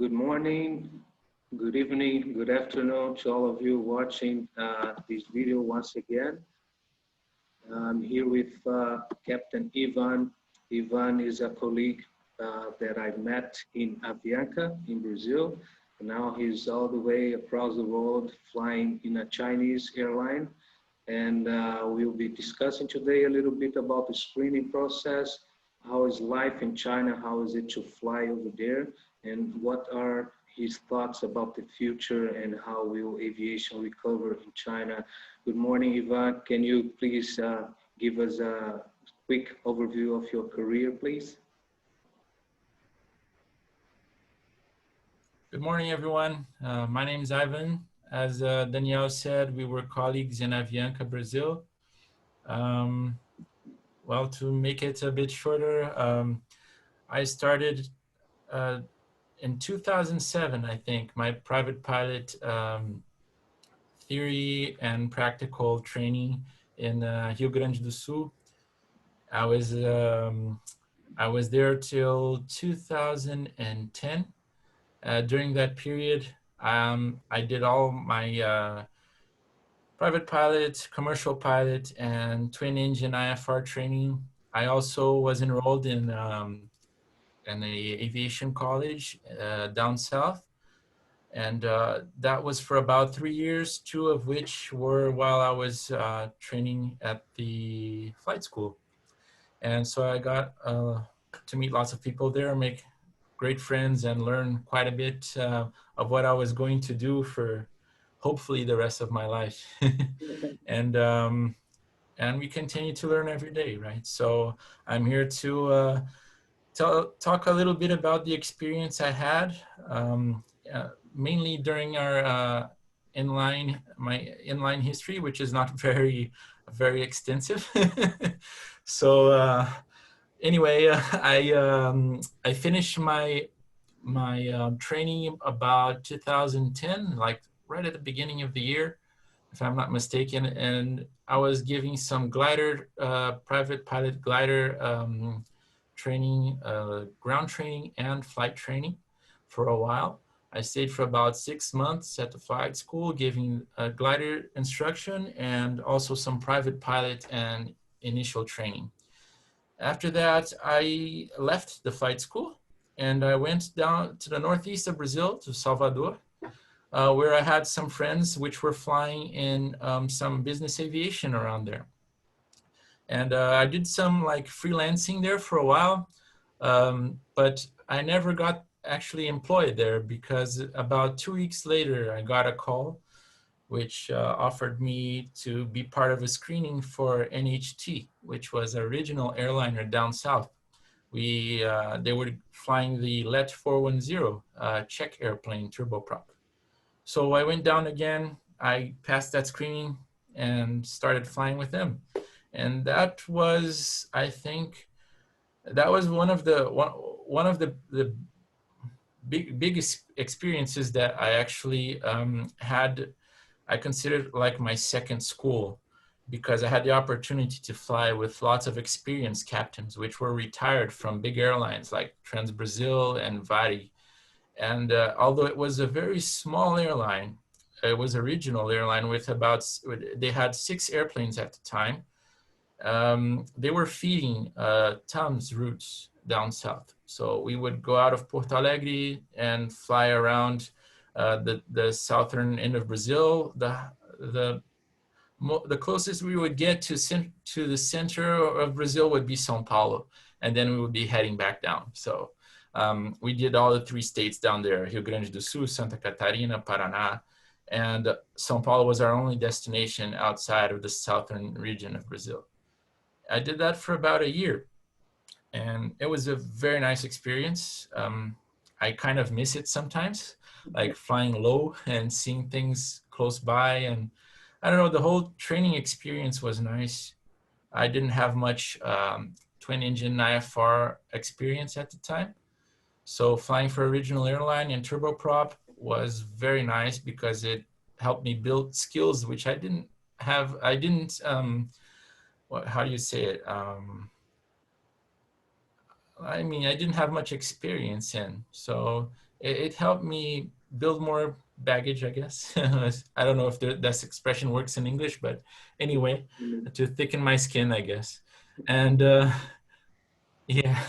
Good morning, good evening, good afternoon to all of you watching this video once again. I'm here with Captain Ivan. Ivan is a colleague that I met in Avianca in Brazil. Now he's all the way across the world flying in a Chinese airline. And we'll be discussing today a little bit about the screening process. How is life in China? How is it to fly over there? And what are his thoughts about the future and how will aviation recover in China? Good morning, Ivan. Can you please give us a quick overview of your career, please? Good morning, everyone. My name is Ivan. As Danielle said, we were colleagues in Avianca, Brazil. Well, to make it a bit shorter, I started in 2007, I think, my private pilot theory and practical training in Rio Grande do Sul. I was there till 2010. During that period, I did all my private pilot, commercial pilot, and twin engine IFR training. I also was enrolled in an aviation college down south. And that was for about 3 years, 2 of which were while I was training at the flight school. And so I got to meet lots of people there, make great friends, and learn quite a bit of what I was going to do for hopefully the rest of my life. And we continue to learn every day, right? So I'm here to talk a little bit about the experience I had, mainly during our my inline history, which is not very extensive. So anyway, I finished my training about 2010, like right at the beginning of the year, if I'm not mistaken, and I was giving some glider, private pilot glider training, ground training and flight training for a while. I stayed for about 6 months at the flight school, giving glider instruction and also some private pilot and initial training. After that, I left the flight school and I went down to the northeast of Brazil, to Salvador, where I had some friends which were flying in some business aviation around there. And I did some like freelancing there for a while, but I never got actually employed there because about 2 weeks later, I got a call which offered me to be part of a screening for NHT, which was a regional airliner down south. They were flying the Let 410 Czech airplane turboprop. So I went down again, I passed that screening and started flying with them. And that was, I think, that was one of the biggest experiences that I actually had. I considered like my second school, because I had the opportunity to fly with lots of experienced captains, which were retired from big airlines like Trans-Brazil and Varig. And although it was a very small airline, it was a regional airline with they had 6 airplanes at the time. They were feeding TAMS routes down south. So we would go out of Porto Alegre and fly around the southern end of Brazil. The closest we would get to the center of Brazil would be São Paulo, and then we would be heading back down. So we did all the 3 states down there: Rio Grande do Sul, Santa Catarina, Paraná, and São Paulo was our only destination outside of the southern region of Brazil. I did that for about a year, and it was a very nice experience. I kind of miss it sometimes, like flying low and seeing things close by. And I don't know, the whole training experience was nice. I didn't have much twin engine IFR experience at the time. So flying for a regional airline and turboprop was very nice because it helped me build skills which I didn't have. I didn't, how do you say it? I mean, I didn't have much experience in. So it helped me build more baggage, I guess. I don't know if that expression works in English, but anyway, to thicken my skin, I guess. And yeah,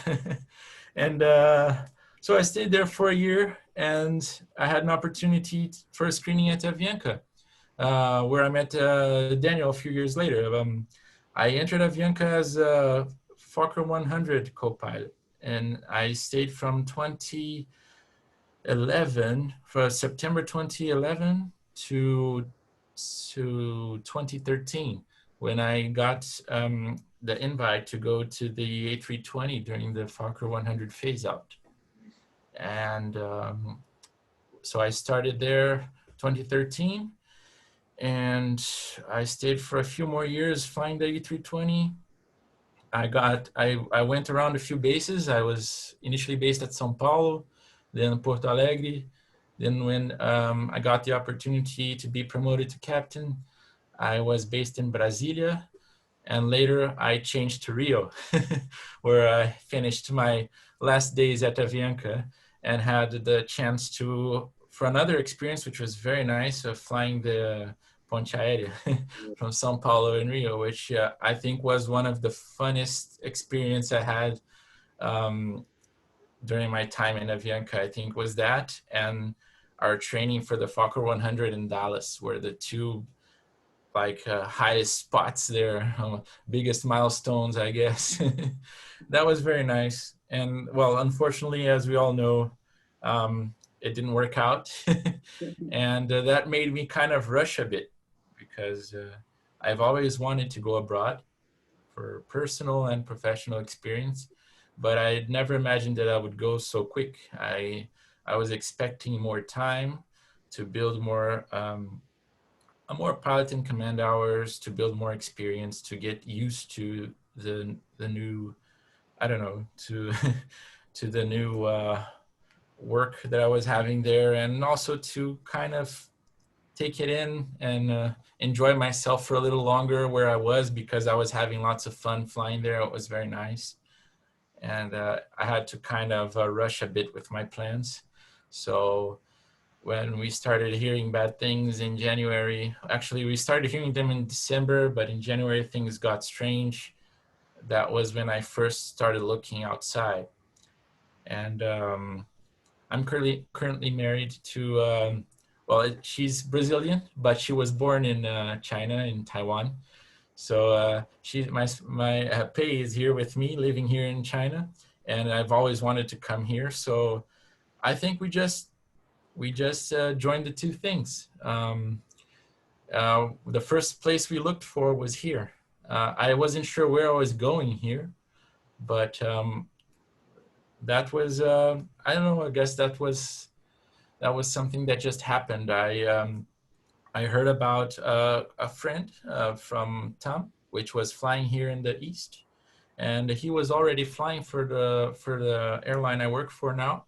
and so I stayed there for a year, and I had an opportunity for a screening at Avianca, where I met Daniel a few years later. I entered Avianca as a Fokker 100 co-pilot, and I stayed from 2011, for September 2011 to 2013, when I got the invite to go to the A320 during the Fokker 100 phase out. And so I started there 2013, and I stayed for a few more years flying the A320. I went around a few bases. I was initially based at São Paulo, then Porto Alegre. Then when I got the opportunity to be promoted to captain, I was based in Brasilia. And later I changed to Rio, where I finished my last days at Avianca and had the chance to, for another experience, which was very nice, of flying the Ponte Aérea from São Paulo and Rio, which I think was one of the funnest experience I had during my time in Avianca. I think was that, and our training for the Fokker 100 in Dallas were the two highest spots there, biggest milestones, I guess. That was very nice. And well, unfortunately, as we all know, it didn't work out. And that made me kind of rush a bit, because I've always wanted to go abroad for personal and professional experience, but I never imagined that I would go so quick. I was expecting more time to build more pilot and command hours, to build more experience, to get used to the new, I don't know, to to the new work that I was having there, and also to kind of take it in and enjoy myself for a little longer where I was, because I was having lots of fun flying there. It was very nice. And I had to kind of rush a bit with my plans. So when we started hearing bad things in January, actually we started hearing them in December, but in January things got strange. That was when I first started looking outside. And I'm currently married to, she's Brazilian, but she was born in China, in Taiwan. So my Pei is here with me, living here in China, and I've always wanted to come here. So I think we just joined the two things. The first place we looked for was here. I wasn't sure where I was going here, but that was I don't know. I guess that was something that just happened. I heard about a friend from Tam, which was flying here in the East, and he was already flying for the airline I work for now.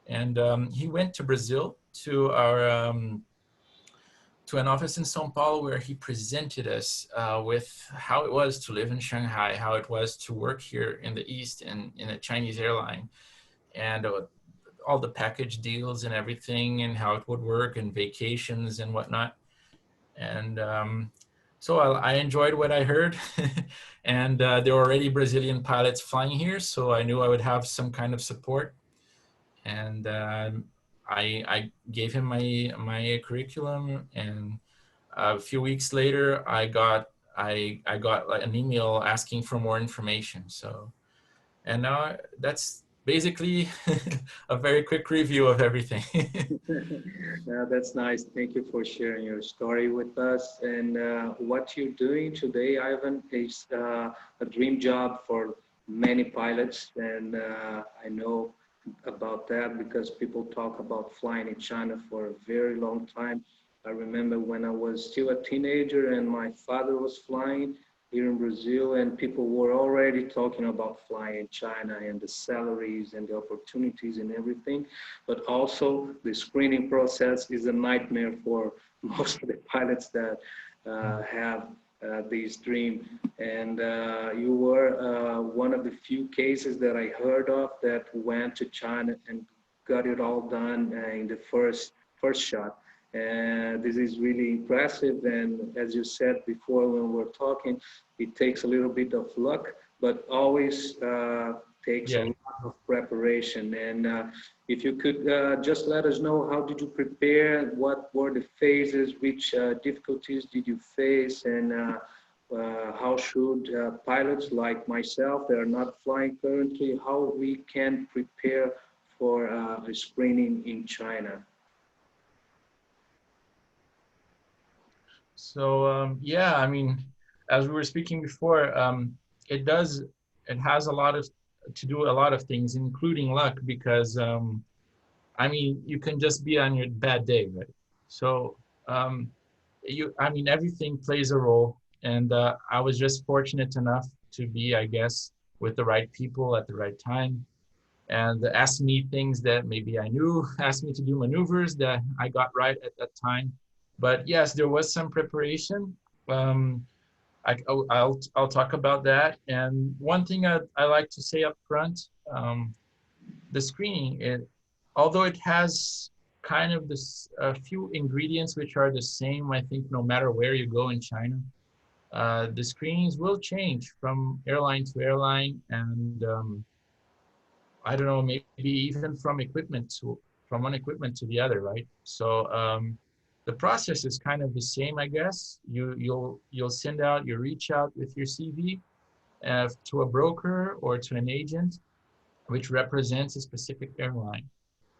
And he went to Brazil to an office in São Paulo, where he presented us with how it was to live in Shanghai, how it was to work here in the East and in a Chinese airline, and all the package deals and everything, and how it would work, and vacations and whatnot. And so I enjoyed what I heard. And there were already Brazilian pilots flying here, so I knew I would have some kind of support. And I gave him my curriculum, and a few weeks later I got like an email asking for more information. So, and now that's basically a very quick review of everything. Yeah, that's nice. Thank you for sharing your story with us. And what you're doing today, Ivan, is a dream job for many pilots. And I know about that because people talk about flying in China for a very long time. I remember when I was still a teenager and my father was flying here in Brazil, and people were already talking about flying in China and the salaries and the opportunities and everything. But also the screening process is a nightmare for most of the pilots that have this dream. And you were one of the few cases that I heard of that went to China and got it all done in the first shot. And this is really impressive. And as you said before when we were talking, it takes a little bit of luck, but always takes a Yeah. lot of preparation. And if you could just let us know, how did you prepare? What were the phases? Which difficulties did you face? And how should pilots like myself that are not flying currently, how we can prepare for a screening in China? So yeah, I mean, as we were speaking before, it does it has a lot of to do a lot of things, including luck, because I mean, you can just be on your bad day, right? So um, I mean, everything plays a role, and I was just fortunate enough to be, I guess, with the right people at the right time, and asked me things that maybe I knew, asked me to do maneuvers that I got right at that time. But yes, there was some preparation. Um, I'll talk about that. And one thing I like to say up front, the screening, although it has kind of this a few ingredients which are the same, I think no matter where you go in China, the screenings will change from airline to airline, and I don't know, maybe even from one equipment to the other, right? So the process is kind of the same, I guess. You'll send out, you reach out with your CV to a broker or to an agent, which represents a specific airline.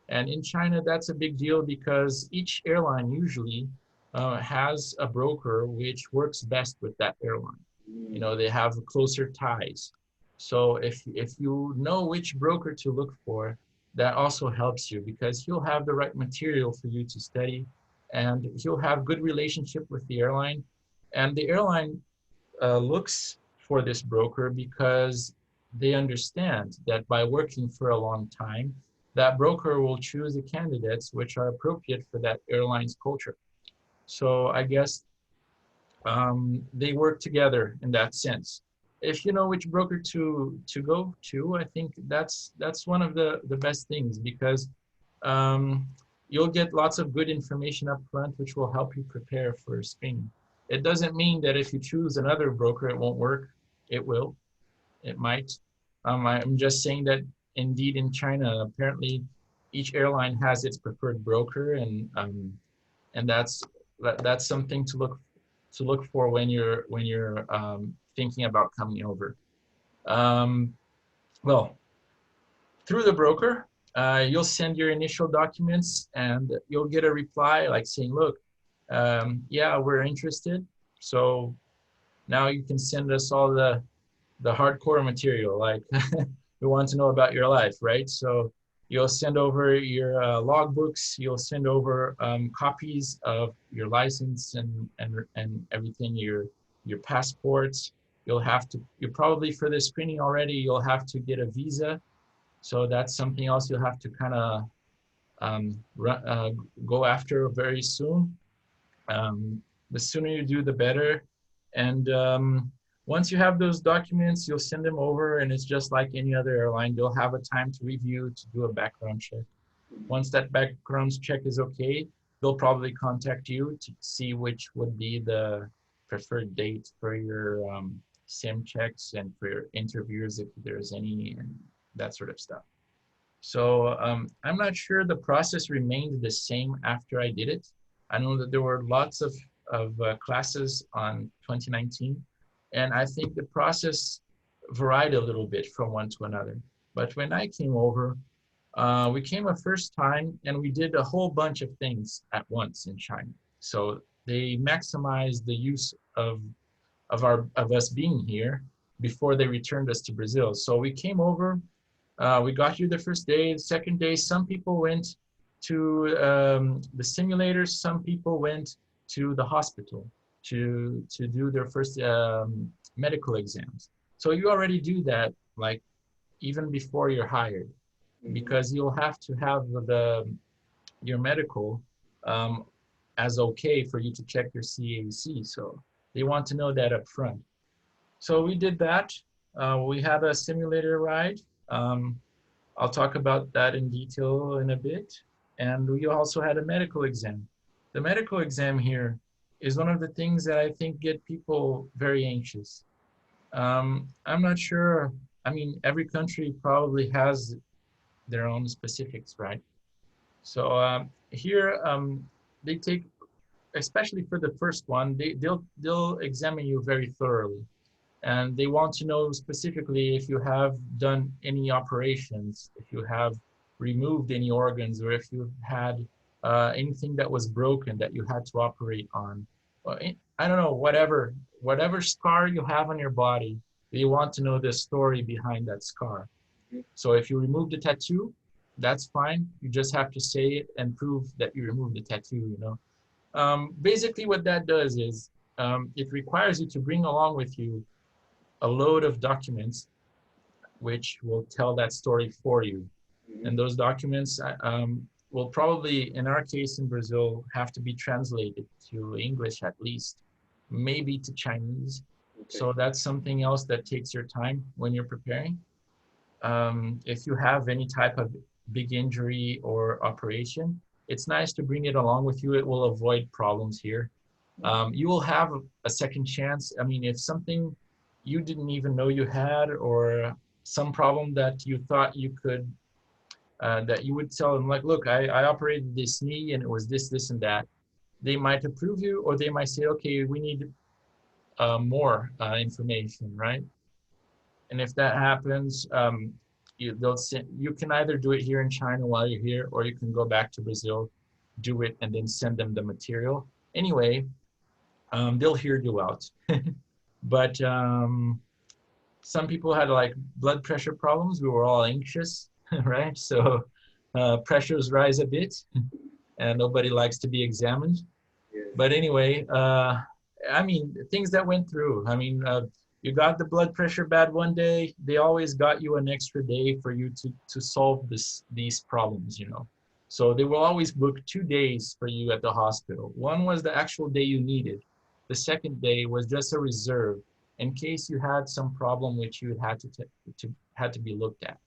And in China, that's a big deal because each airline usually has a broker which works best with that airline. You know, they have closer ties. So if you know which broker to look for, that also helps you because he'll have the right material for you to study, and he'll have good relationship with the airline. And the airline looks for this broker because they understand that by working for a long time, that broker will choose the candidates which are appropriate for that airline's culture. So I guess they work together in that sense. If you know which broker to go to, I think that's one of the best things because um, you'll get lots of good information up front, which will help you prepare for screening. It doesn't mean that if you choose another broker, it won't work. It will. It might. I'm just saying that indeed in China, apparently each airline has its preferred broker, and that's something to look for when you're thinking about coming over. Um, well, through the broker, you'll send your initial documents, and you'll get a reply like saying, "Look, yeah, we're interested. So now you can send us all the hardcore material, like we want to know about your life, right?" So you'll send over your logbooks, you'll send over copies of your license and everything, your passports. You probably for the screening already, you'll have to get a visa. So that's something else you'll have to kind of go after very soon. The sooner you do, the better. And once you have those documents, you'll send them over, and it's just like any other airline. They'll have a time to review, to do a background check. Once that background check is okay, they'll probably contact you to see which would be the preferred date for your SIM checks and for your interviews, if there's any, and that sort of stuff. So I'm not sure the process remained the same after I did it. I know that there were lots of classes on 2019, and I think the process varied a little bit from one to another. But when I came over, we came a first time, and we did a whole bunch of things at once in China. So they maximized the use of us being here before they returned us to Brazil. So we came over, we got here the first day. The second day, some people went to the simulators. Some people went to the hospital to do their first medical exams. So you already do that like even before you're hired, because you'll have to have your medical um, as okay for you to check your CAC. So they want to know that up front. So we did that. We had a simulator ride. Um, I'll talk about that in detail in a bit. And we also had a medical exam. The medical exam here is one of the things that I think get people very anxious. I'm not sure. I mean, every country probably has their own specifics, right? So here they take, especially for the first one, they'll examine you very thoroughly, and they want to know specifically if you have done any operations, if you have removed any organs, or if you've had anything that was broken that you had to operate on. I don't know, whatever scar you have on your body, they want to know the story behind that scar. So if you remove the tattoo, that's fine. You just have to say it and prove that you removed the tattoo, you know. Basically, what that does is it requires you to bring along with you a load of documents which will tell that story for you. And those documents will probably, in our case in Brazil, have to be translated to English at least, maybe to Chinese. Okay. So that's something else that takes your time when you're preparing. If you have any type of big injury or operation, it's nice to bring it along with you. It will avoid problems here. You will have a second chance. I mean, if something you didn't even know you had, or some problem that you thought you could, that you would tell them like, look, I operated this knee and it was this, and that. They might approve you, or they might say, okay, we need more information, right? And if that happens, you can either do it here in China while you're here, or you can go back to Brazil, do it, and then send them the material. Anyway, they'll hear you out. But some people had like blood pressure problems. We were all anxious, right? So pressures rise a bit, and nobody likes to be examined. Yeah. But anyway, I mean, things that went through. I mean, you got the blood pressure bad one day, they always got you an extra day for you to solve these problems, you know. So they will always book 2 days for you at the hospital. One was the actual day you needed. The second day was just a reserve in case you had some problem which you had to be looked at.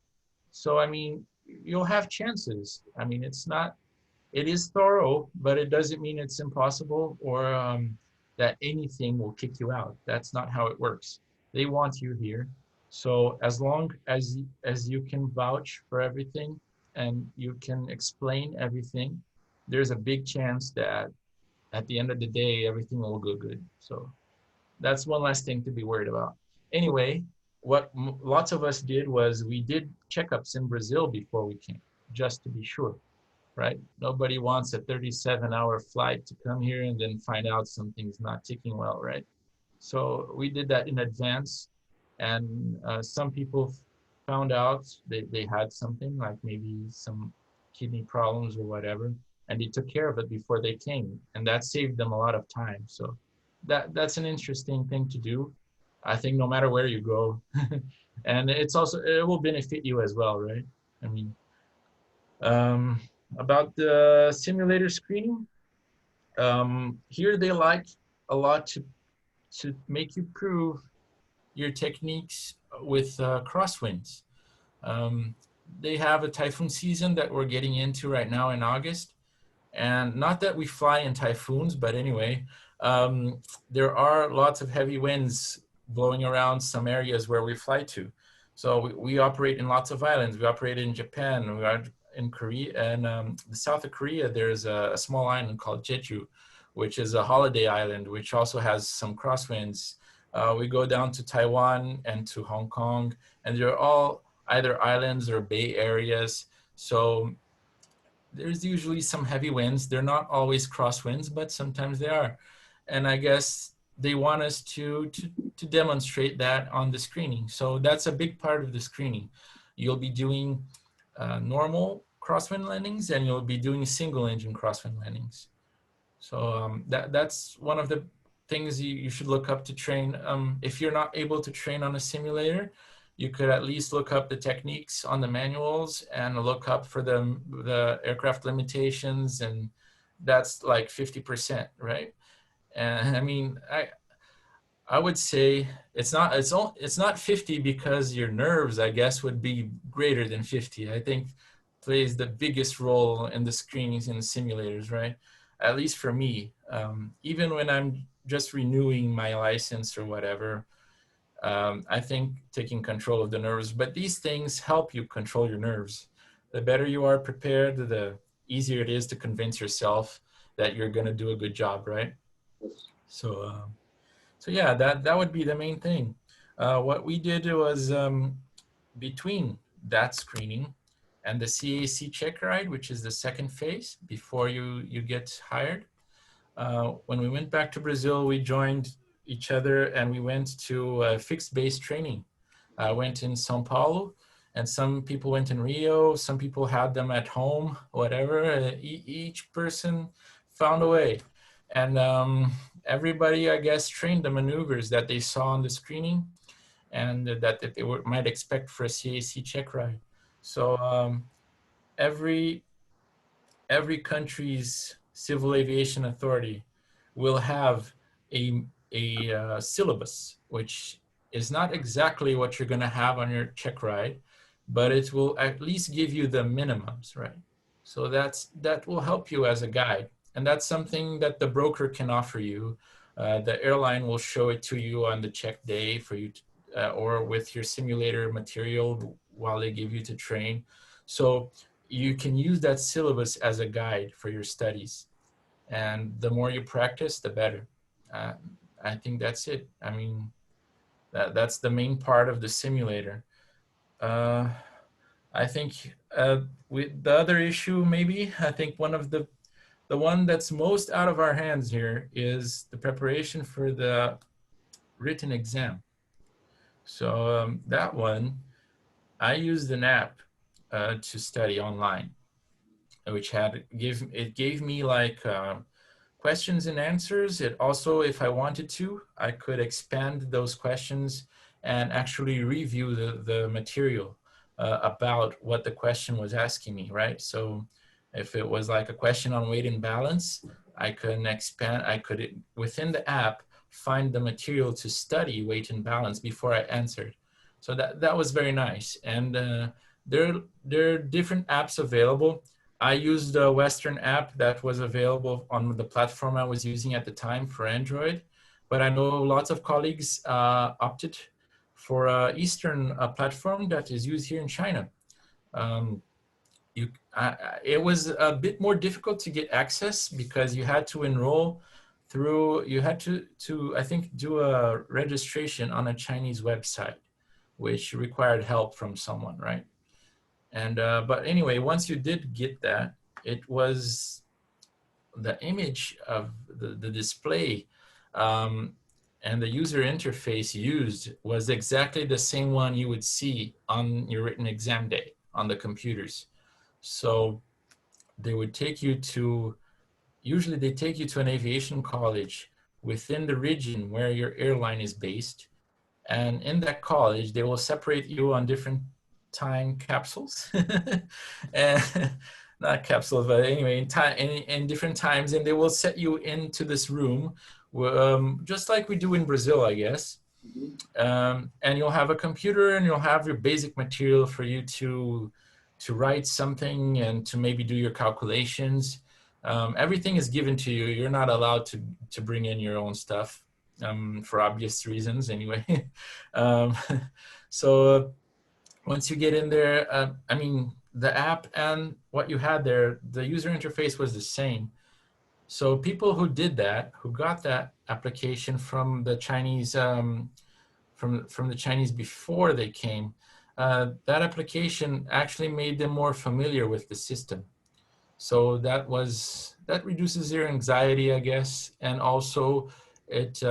So I mean, you'll have chances. I mean, it is thorough, but it doesn't mean it's impossible, or that anything will kick you out. That's not how it works. They want you here. So as long as you can vouch for everything and you can explain everything, there's a big chance that at the end of the day, everything will go good. So that's one last thing to be worried about. Anyway, what lots of us did was we did checkups in Brazil before we came, just to be sure, right? Nobody wants a 37-hour flight to come here and then find out something's not ticking well, right? So we did that in advance, and some people found out they had something, like maybe some kidney problems or whatever, and they took care of it before they came, and that saved them a lot of time. So that's an interesting thing to do, I think, no matter where you go. And it will benefit you as well, right? I mean, about the simulator screening, here they like a lot to make you prove your techniques with crosswinds. They have a typhoon season that we're getting into right now in August. And not that we fly in typhoons, but anyway, there are lots of heavy winds blowing around some areas where we fly to. So we operate in lots of islands. We operate in Japan, we are in Korea, and the south of Korea, there's a small island called Jeju, which is a holiday island, which also has some crosswinds. We go down to Taiwan and to Hong Kong, and they're all either islands or bay areas. So there's usually some heavy winds. They're not always crosswinds, but sometimes they are. And I guess they want us to demonstrate that on the screening. So that's a big part of the screening. You'll be doing normal crosswind landings, and you'll be doing single engine crosswind landings. So that's one of the things you should look up to train. If you're not able to train on a simulator, you could at least look up the techniques on the manuals and look up for the aircraft limitations, and that's like 50%, right? And I mean, I would say it's not 50 because your nerves, I guess, would be greater than 50. I think plays the biggest role in the screenings and simulators, right? At least for me, even when I'm just renewing my license or whatever, I think taking control of the nerves. But these things help you control your nerves. The better you are prepared, the easier it is to convince yourself that you're going to do a good job, right? Yes. So. So yeah, that would be the main thing. What we did was between that screening and the CAC check ride, which is the second phase before you get hired. When we went back to Brazil, we joined each other and we went to fixed base training. I went in São Paulo, and some people went in Rio. Some people had them at home, whatever. Each person found a way, and everybody, I guess, trained the maneuvers that they saw on the screening and that they might expect for a CAC check ride. So every every country's civil aviation authority will have a syllabus, which is not exactly what you're going to have on your check ride, but it will at least give you the minimums, right? So that will help you as a guide, and that's something that the broker can offer you. The airline will show it to you on the check day for you, or with your simulator material while they give you to train. So you can use that syllabus as a guide for your studies. And the more you practice, the better. Uh, I think that's it. I mean, that's the main part of the simulator. Uh, I think with the other issue, maybe, I think the one that's most out of our hands here is the preparation for the written exam. So that one, I used an app to study online, which gave me like questions and answers. It also, if I wanted to, I could expand those questions and actually review the material about what the question was asking me, right? So if it was like a question on weight and balance, I could expand, I could, within the app, find the material to study weight and balance before I answered. So that was very nice. And there are different apps available. I used a Western app that was available on the platform I was using at the time for Android, but I know lots of colleagues opted for an Eastern platform that is used here in China. Um, it was a bit more difficult to get access because you had to enroll through, you had to I think, do a registration on a Chinese website, which required help from someone, right? And but anyway, once you did get that, it was the image of the display and the user interface used was exactly the same one you would see on your written exam day on the computers. So they would take you to, usually they take you to an aviation college within the region where your airline is based. And in that college, they will separate you on different time capsules. And not capsules, but anyway, in different times, and they will set you into this room, just like we do in Brazil, I guess. And you'll have a computer, and you'll have your basic material for you to write something and to maybe do your calculations. Everything is given to you. You're not allowed to bring in your own stuff, for obvious reasons anyway. um, so once you get in there, I mean, the app and what you had there, the user interface was the same. So people who did that, who got that application from the Chinese, from the Chinese before they came, that application actually made them more familiar with the system. So that reduces your anxiety, I guess, and also it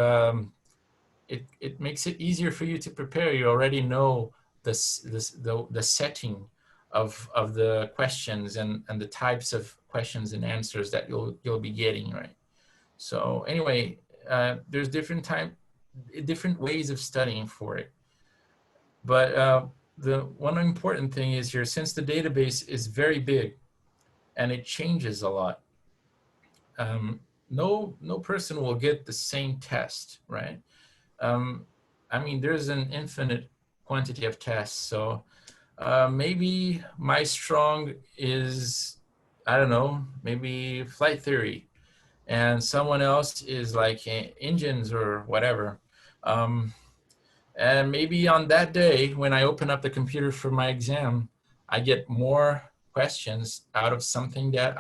it makes it easier for you to prepare. You already know the setting of the questions and the types of questions and answers that you'll be getting, right? So anyway, there's different ways of studying for it. But the one important thing is here, since the database is very big and it changes a lot, no person will get the same test, right? I mean, there's an infinite quantity of tests. So maybe my strong is, I don't know, maybe flight theory, and someone else is like engines or whatever. Um, and maybe on that day, when I open up the computer for my exam, I get more questions out of something that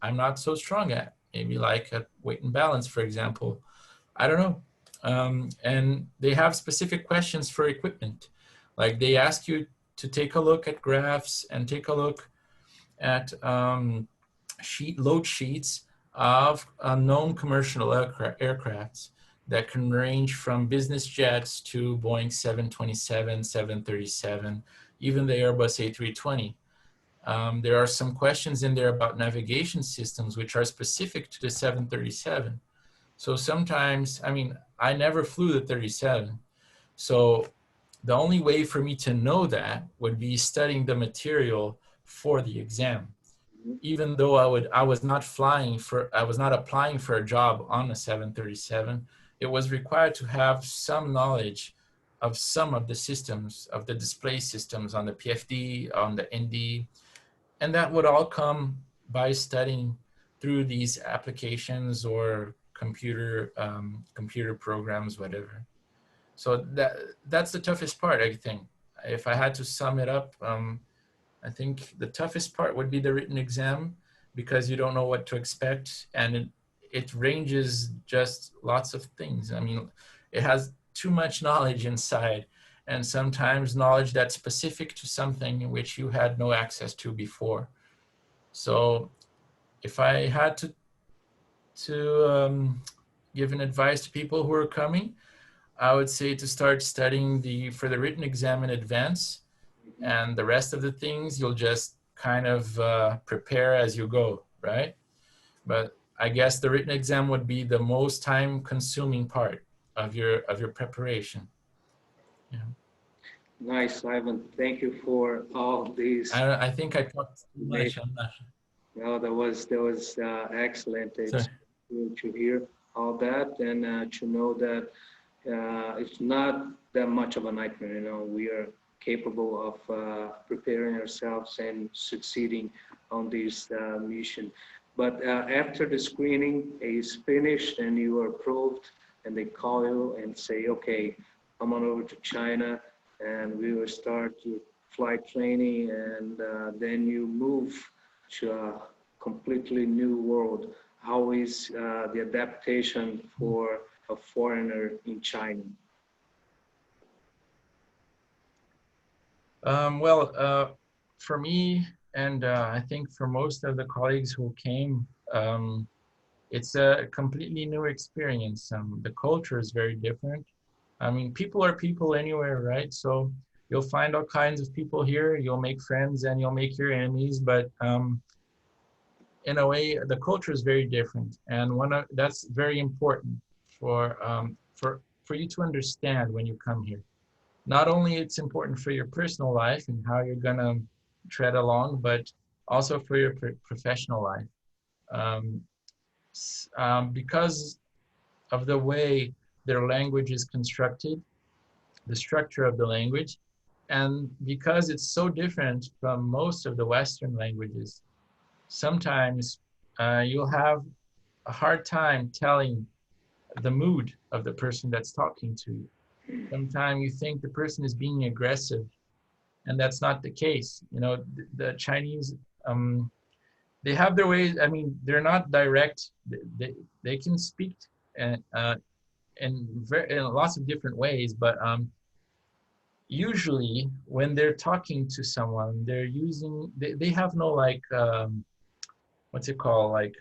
I'm not so strong at. Maybe like at weight and balance, for example. I don't know. And they have specific questions for equipment. Like they ask you to take a look at graphs and take a look at load sheets of known commercial aircrafts that can range from business jets to Boeing 727, 737, even the Airbus A320. There are some questions in there about navigation systems, which are specific to the 737. So sometimes, I mean, I never flew the 37. So the only way for me to know that would be studying the material for the exam. Even though I was not applying for a job on a 737, it was required to have some knowledge of some of the systems, of the display systems on the PFD, on the ND, and that would all come by studying through these applications or computer programs, whatever. So that's the toughest part, I think. If I had to sum it up, I think the toughest part would be the written exam, because you don't know what to expect, and it ranges just lots of things. I mean, it has too much knowledge inside, and sometimes knowledge that's specific to something which you had no access to before. So if I had to give an advice to people who are coming, I would say to start studying for the written exam in advance, and the rest of the things you'll just kind of prepare as you go, right? But I guess the written exam would be the most time-consuming part of your preparation. Yeah. Nice, Ivan. Thank you for all these. I think I talked too much. I'm not sure. No, that was excellent. It's good to hear all that and to know that it's not that much of a nightmare. You know, we are capable of preparing ourselves and succeeding on this mission. But after the screening is finished and you are approved, and they call you and say, okay, come on over to China, and we will start your flight training, and then you move to a completely new world. How is the adaptation for a foreigner in China? For me, and I think for most of the colleagues who came, it's a completely new experience. The culture is very different. I mean, people are people anywhere, right? So you'll find all kinds of people here. You'll make friends and you'll make your enemies, but in a way, the culture is very different, and that's very important for you to understand when you come here. Not only it's important for your personal life and how you're gonna tread along, but also for your professional life. Um, because of the way their language is constructed, the structure of the language, and because it's so different from most of the Western languages, sometimes you'll have a hard time telling the mood of the person that's talking to you. Sometimes you think the person is being aggressive, and that's not the case. You know, the Chinese, they have their ways. I mean, they're not direct. They can speak in lots of different ways, but usually when they're talking to someone, they have no like, what's it called? Like,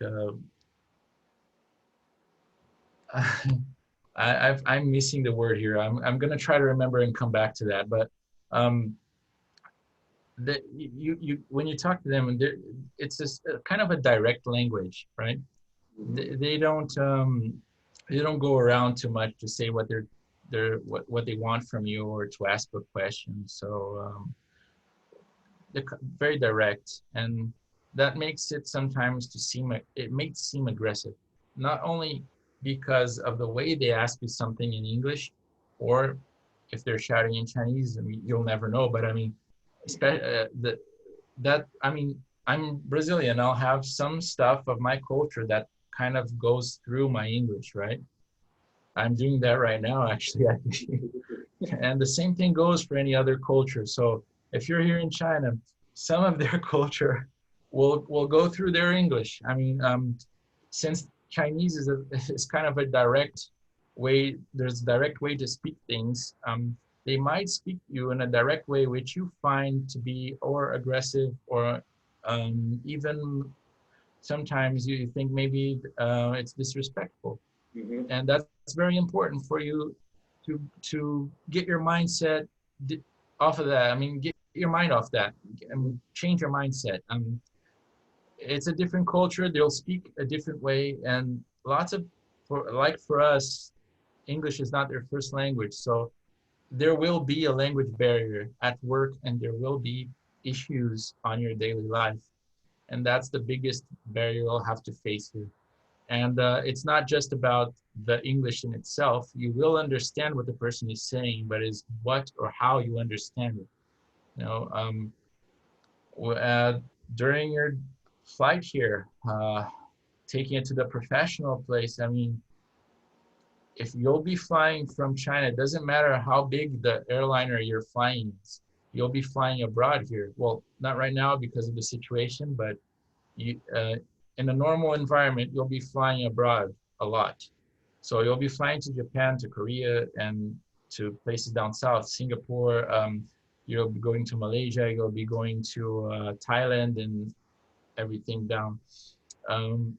I'm missing the word here. I'm gonna try to remember and come back to that. But that you when you talk to them, it's just kind of a direct language, right? They don't go around too much to say what what they want from you or to ask a question. So they're very direct, and that makes it sometimes it makes seem aggressive, not only because of the way they ask you something in English, or if they're shouting in Chinese, I mean, you'll never know. But I mean, I mean, I'm Brazilian. I'll have some stuff of my culture that kind of goes through my English, right? I'm doing that right now, actually. And the same thing goes for any other culture. So if you're here in China, some of their culture will go through their English. I mean, since Chinese is kind of a direct way, there's a direct way to speak things. They might speak to you in a direct way, which you find to be or aggressive or even sometimes you think maybe it's disrespectful. Mm-hmm. And that's very important for you to get your mindset off of that. I mean, get your mind off that and change your mindset. It's a different culture. They'll speak a different way, and lots of for us, English is not their first language, so there will be a language barrier at work, and there will be issues on your daily life, and that's the biggest barrier you'll have to face here. And it's not just about the English in itself. You will understand what the person is saying, but is what or how you understand it. You know, uh, during your flight here, taking it to the professional place, I mean, if you'll be flying from China, it doesn't matter how big the airliner you're flying is. You'll be flying abroad here. Well, not right now because of the situation, but you, in a normal environment, you'll be flying abroad a lot. So you'll be flying to Japan, to Korea, and to places down south, Singapore. You'll be going to Malaysia. You'll be going to Thailand and everything down.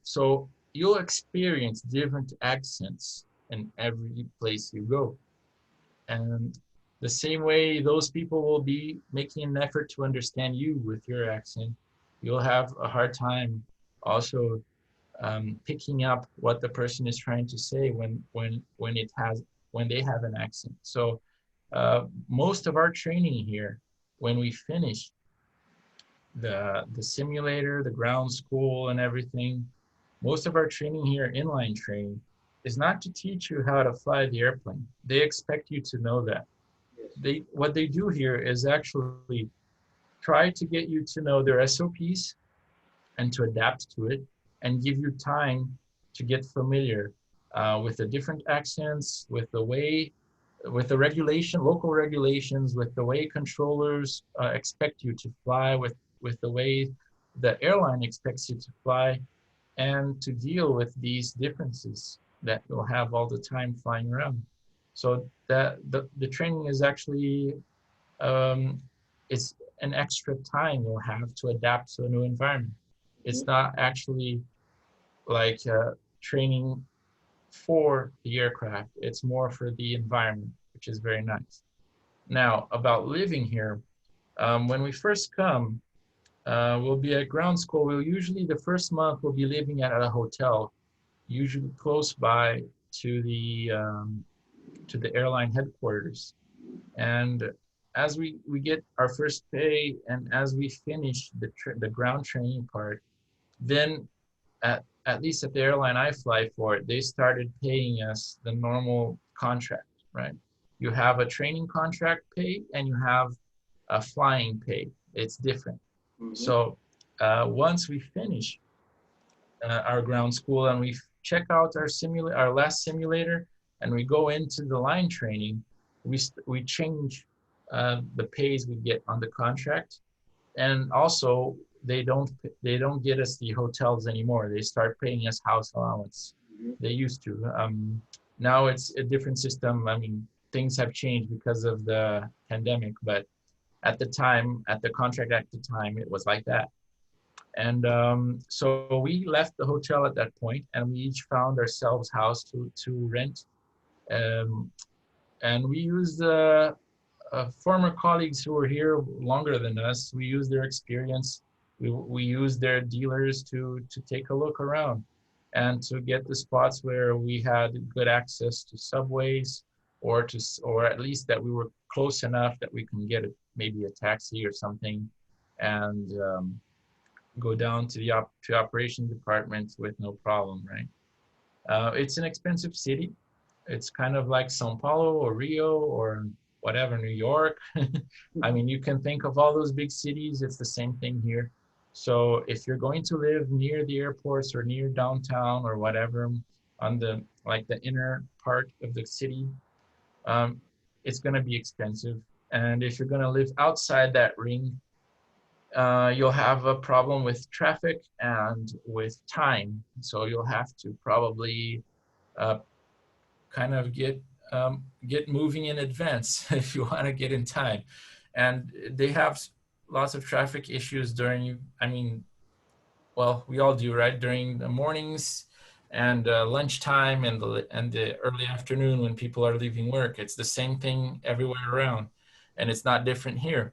So you'll experience different accents in every place you go. And the same way those people will be making an effort to understand you with your accent, you'll have a hard time also picking up what the person is trying to say when they have an accent. So most of our training here, when we finish the simulator, the ground school, and everything, most of our training here, inline training, is not to teach you how to fly the airplane. They expect you to know that. Yes. What they do here is actually try to get you to know their SOPs and to adapt to it and give you time to get familiar with the different accents, with the regulation, local regulations, with the way controllers expect you to fly, with the way the airline expects you to fly, and to deal with these differences that you'll have all the time flying around. So that the training is actually um, it's an extra time you'll have to adapt to a new environment. It's Mm-hmm. not actually like training for the aircraft. It's more for the environment, which is very nice. Now, about living here, when we first come, we'll be at ground school. We'll usually, the first month, we'll be living at a hotel, usually close by to the airline headquarters. And as we get our first pay and as we finish the ground training part, then at least at the airline I fly for, they started paying us the normal contract, right? You have a training contract pay and you have a flying pay. It's different. Mm-hmm. So once we finish our ground school and we check out our last simulator and we go into the line training, we change the pays we get on the contract, and also they don't get us the hotels anymore. They start paying us house allowance. Mm-hmm. They used to. Now it's a different system. I mean, things have changed because of the pandemic, but at the time, at the contract at the time, it was like that. And so we left the hotel at that point, and we each found ourselves house to rent. Um, and we used former colleagues who were here longer than us. We used their experience. We used their dealers to take a look around and to get the spots where we had good access to subways, or at least that we were close enough that we can get maybe a taxi or something, and go down to to operation department with no problem, right? It's an expensive city. it's kind of like Sao Paulo or Rio or whatever, New York. I mean, you can think of all those big cities, it's the same thing here. So if you're going to live near the airports or near downtown or whatever, on the like the inner part of the city, um, it's going to be expensive. And if you're going to live outside that ring, you'll have a problem with traffic and with time. So you'll have to probably uh, kind of get moving in advance if you want to get in time. And they have lots of traffic issues during, I mean, well, we all do, right? During the mornings and lunchtime and the early afternoon when people are leaving work. It's the same thing everywhere around, and it's not different here.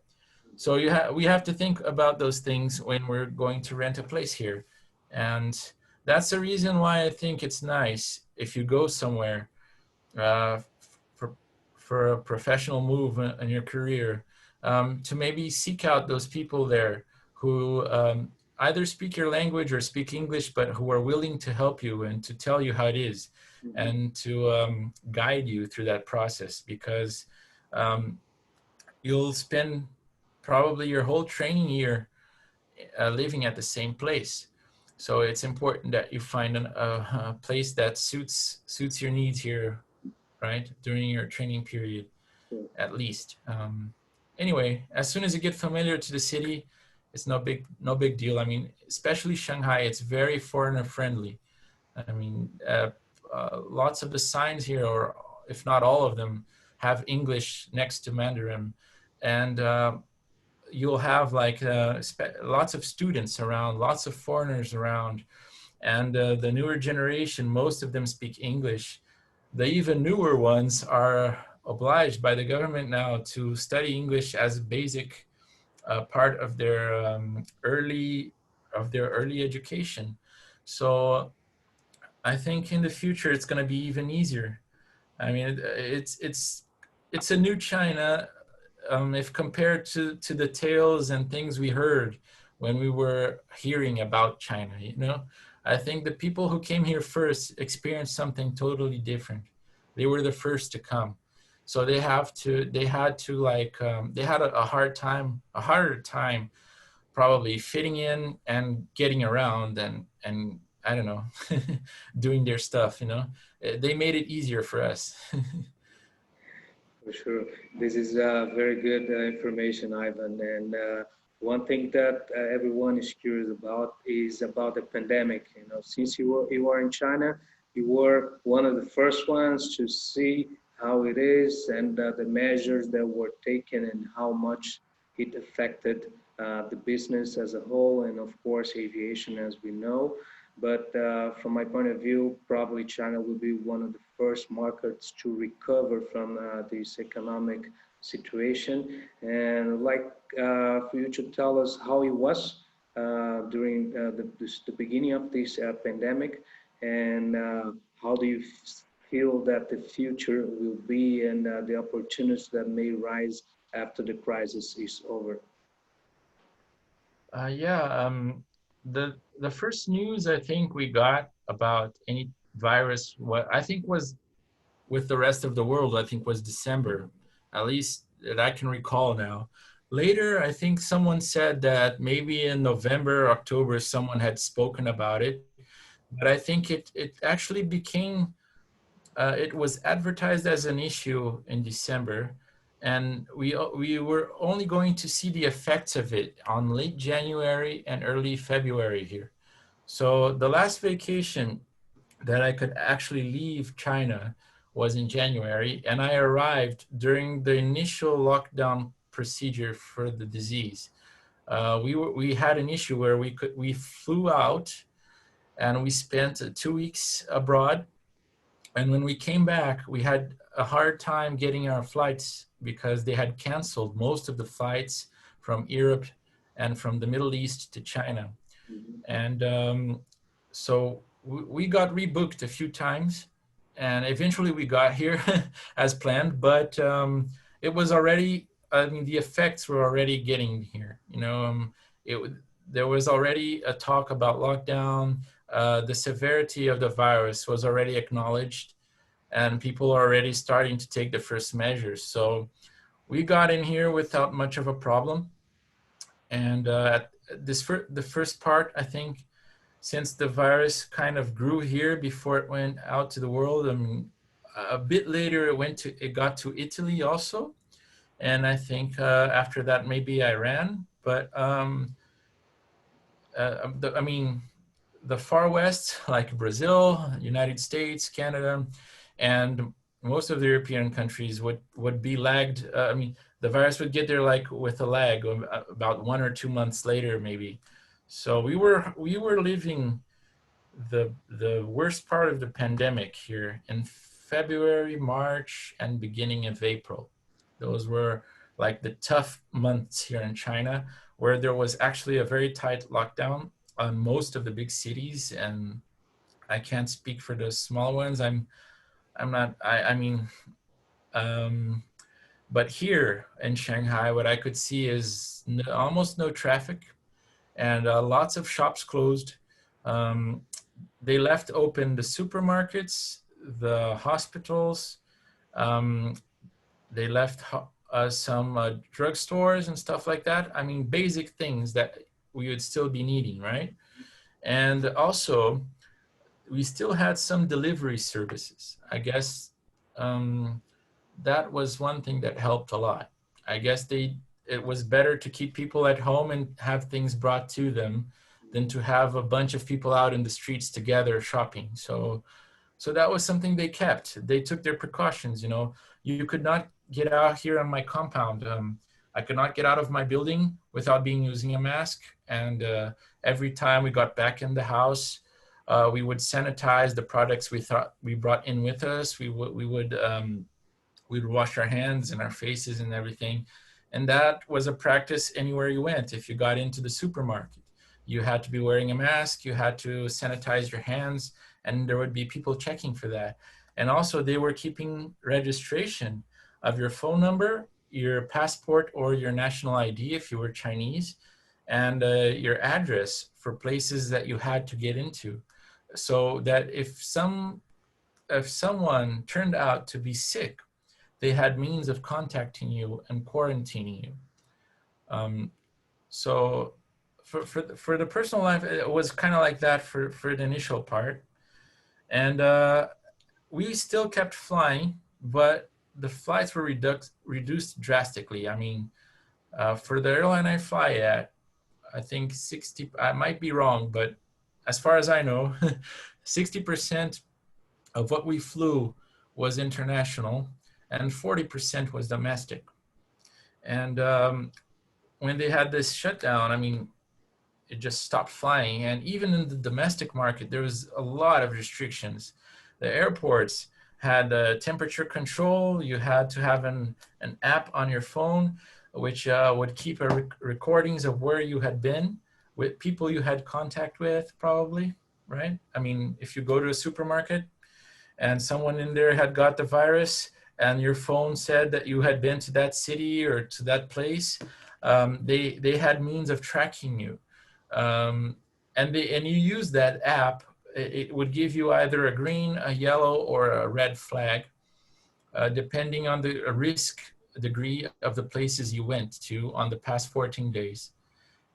So we have to think about those things when we're going to rent a place here. And that's the reason why I think it's nice if you go somewhere uh, for a professional move in your career, to maybe seek out those people there who either speak your language or speak English, but who are willing to help you and to tell you how it is, and to guide you through that process, because um, you'll spend probably your whole training year living at the same place. So it's important that you find a place that suits your needs here, right, during your training period, at least. Anyway, as soon as you get familiar to the city, it's no big deal. I mean, especially Shanghai, it's very foreigner friendly. I mean, lots of the signs here, or if not all of them, have English next to Mandarin, and you'll have like lots of students around, lots of foreigners around, and the newer generation, most of them speak English. The even newer ones are obliged by the government now to study English as a basic part of their early education. So I think in the future it's going to be even easier. I mean, it's a new China, if compared to the tales and things we heard when we were hearing about China. You know, I think the people who came here first experienced something totally different. They were the first to come, so they had to like they had a harder time probably fitting in and getting around and I don't know, doing their stuff. You know, they made it easier for us. For sure. This is very good information, Ivan. And one thing that everyone is curious about is about the pandemic. You know, since you are in China, you were one of the first ones to see how it is and the measures that were taken and how much it affected the business as a whole, and of course aviation, as we know. But from my point of view, probably China will be one of the first markets to recover from this economic situation. And like for you to tell us how it was during the beginning of this pandemic, and how do you feel that the future will be, and the opportunities that may rise after the crisis is over? Yeah, the first news I think we got about any virus, what I think was with the rest of the world, I think was December, at least that I can recall now. Later, I think someone said that maybe in November, October, someone had spoken about it, but I think it actually became it was advertised as an issue in December, and we were only going to see the effects of it on late January and early February here. So the last vacation that I could actually leave China was in January, and I arrived during the initial lockdown procedure for the disease. We had an issue where we flew out and we spent 2 weeks abroad, and when we came back, we had a hard time getting our flights because they had canceled most of the flights from Europe and from the Middle East to China. And so we got rebooked a few times, and eventually we got here as planned, but it was already, I mean, the effects were already getting here. You know, it there was already a talk about lockdown. The severity of the virus was already acknowledged, and people are already starting to take the first measures. So we got in here without much of a problem. And the first part, I think, since the virus kind of grew here before it went out to the world, I mean, a bit later it got to Italy also. And I think after that, maybe Iran. But I mean, the far west, like Brazil, United States, Canada, and most of the European countries would be lagged. I mean, the virus would get there like with a lag of about 1 or 2 months later, maybe. So we were living the worst part of the pandemic here in February, March, and beginning of April. Those were like the tough months here in China, where there was actually a very tight lockdown on most of the big cities. And I can't speak for the small ones. I'm not. I mean, but here in Shanghai, what I could see is almost no traffic, and lots of shops closed. Um, they left open the supermarkets, the hospitals. Um, they left some drugstores and stuff like that. I mean, basic things that we would still be needing, right? And also, we still had some delivery services. I guess that was one thing that helped a lot. I guess it was better to keep people at home and have things brought to them than to have a bunch of people out in the streets together shopping. So that was something they kept. They took their precautions. You know, you could not get out here on my compound. I could not get out of my building without using a mask. And every time we got back in the house, we would sanitize the products we brought in with us. We'd wash our hands and our faces and everything. And that was a practice anywhere you went. If you got into the supermarket, you had to be wearing a mask, you had to sanitize your hands, and there would be people checking for that. And also they were keeping registration of your phone number, your passport or your national ID if you were Chinese, and your address for places that you had to get into. So that if someone turned out to be sick, they had means of contacting you and quarantining you. So for the personal life, it was kind of like that for the initial part. And we still kept flying, but the flights were reduced drastically. I mean, for the airline I fly at, I think 60, I might be wrong, but as far as I know, 60% of what we flew was international and 40% was domestic. And when they had this shutdown, I mean, it just stopped flying. And even in the domestic market, there was a lot of restrictions. The airports had temperature control. You had to have an app on your phone, which would keep recordings of where you had been, with people you had contact with, probably, right? I mean, if you go to a supermarket and someone in there had got the virus and your phone said that you had been to that city or to that place, they had means of tracking you. And you use that app, it would give you either a green, a yellow, or a red flag, depending on the risk degree of the places you went to on the past 14 days.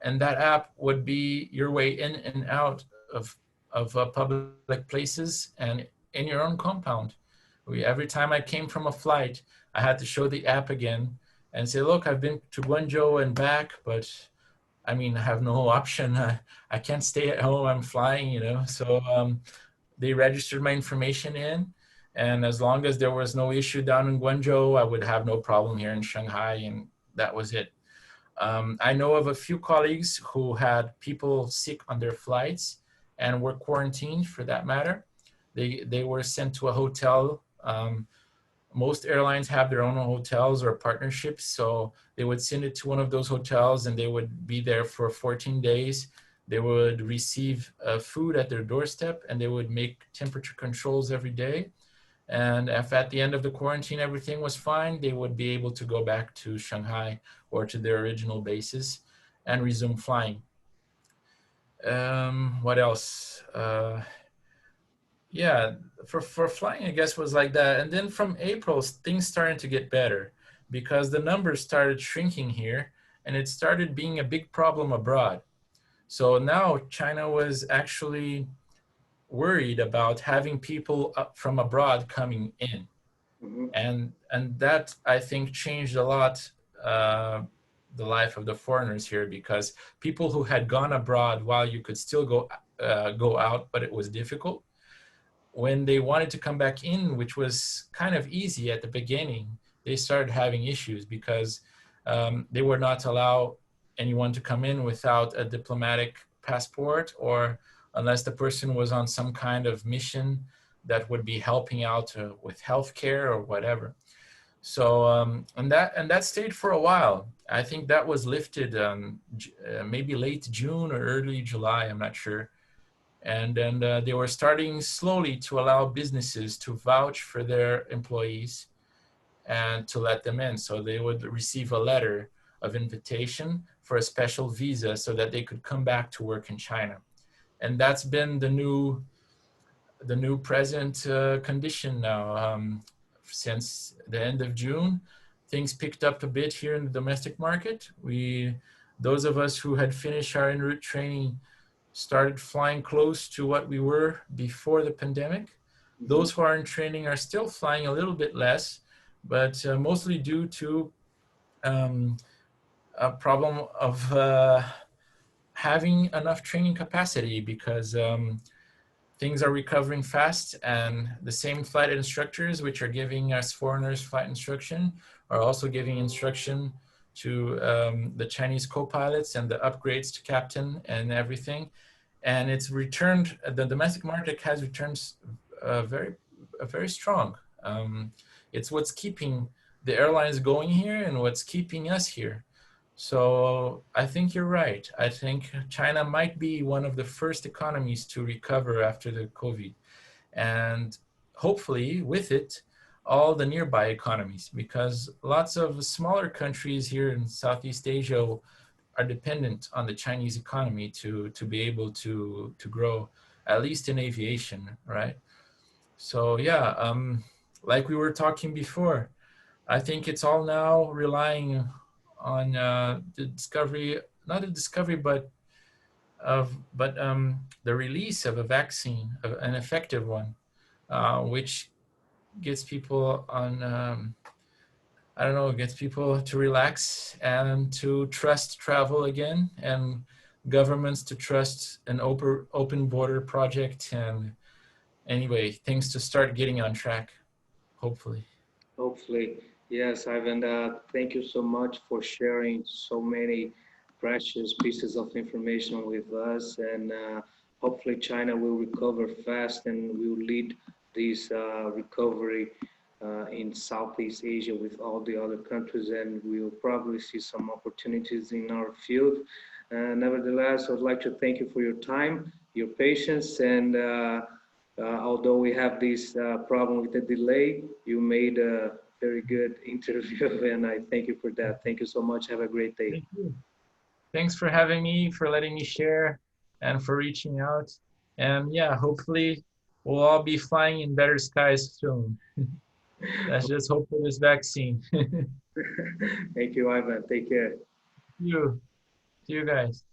And that app would be your way in and out of public places and in your own compound. Every time I came from a flight, I had to show the app again and say, look, I've been to Guangzhou and back, but I mean, I have no option. I can't stay at home, I'm flying, you know. So they registered my information in, and as long as there was no issue down in Guangzhou, I would have no problem here in Shanghai, and that was it. I know of a few colleagues who had people sick on their flights and were quarantined for that matter. They were sent to a hotel. Most airlines have their own hotels or partnerships, so they would send it to one of those hotels and they would be there for 14 days. They would receive food at their doorstep and they would make temperature controls every day. And if at the end of the quarantine everything was fine, they would be able to go back to Shanghai or to their original bases and resume flying. What else? Yeah, for flying, I guess was like that. And then from April, things started to get better because the numbers started shrinking here and it started being a big problem abroad. So now China was actually worried about having people up from abroad coming in. Hmm. And that I think changed a lot uh, the life of the foreigners here because people who had gone abroad while you could still go out, but it was difficult when they wanted to come back in, which was kind of easy at the beginning, they started having issues because they would not allow anyone to come in without a diplomatic passport or unless the person was on some kind of mission that would be helping out with healthcare or whatever. So and that stayed for a while. I think that was lifted maybe late June or early July. I'm not sure, and then they were starting slowly to allow businesses to vouch for their employees and to let them in. So they would receive a letter of invitation for a special visa so that they could come back to work in China. And that's been the new present condition now. Since the end of June, things picked up a bit here in the domestic market. Those of us who had finished our en route training started flying close to what we were before the pandemic. Hmm. Those who are in training are still flying a little bit less, but mostly due to um, a problem of having enough training capacity because things are recovering fast and the same flight instructors which are giving us foreigners flight instruction are also giving instruction to the Chinese co-pilots and the upgrades to captain and everything. And it's returned, the domestic market has returned very, very strong. It's what's keeping the airlines going here and what's keeping us here. So I think you're right. I think China might be one of the first economies to recover after the COVID. And hopefully with it, all the nearby economies, because lots of smaller countries here in Southeast Asia are dependent on the Chinese economy to be able to grow, at least in aviation, right? So yeah, like we were talking before, I think it's all now relying on the discovery, not the discovery, but the release of a vaccine, an effective one, which gets people on. I don't know, gets people to relax and to trust travel again, and governments to trust an open border project, and anyway, things to start getting on track, hopefully. Hopefully, yes, Ivan. Thank you so much for sharing so many precious pieces of information with us, and hopefully, China will recover fast and will lead this recovery in Southeast Asia with all the other countries, and we'll probably see some opportunities in our field. Nevertheless, I'd like to thank you for your time, your patience, and although we have this problem with the delay, you made a very good interview, and I thank you for that. Thank you so much. Have a great day. Thank you. Thanks for having me, for letting me share, and for reaching out. And yeah, hopefully we'll all be flying in better skies soon. Let's just hope for this vaccine. Thank you, Ivan. Take care. you, to you guys.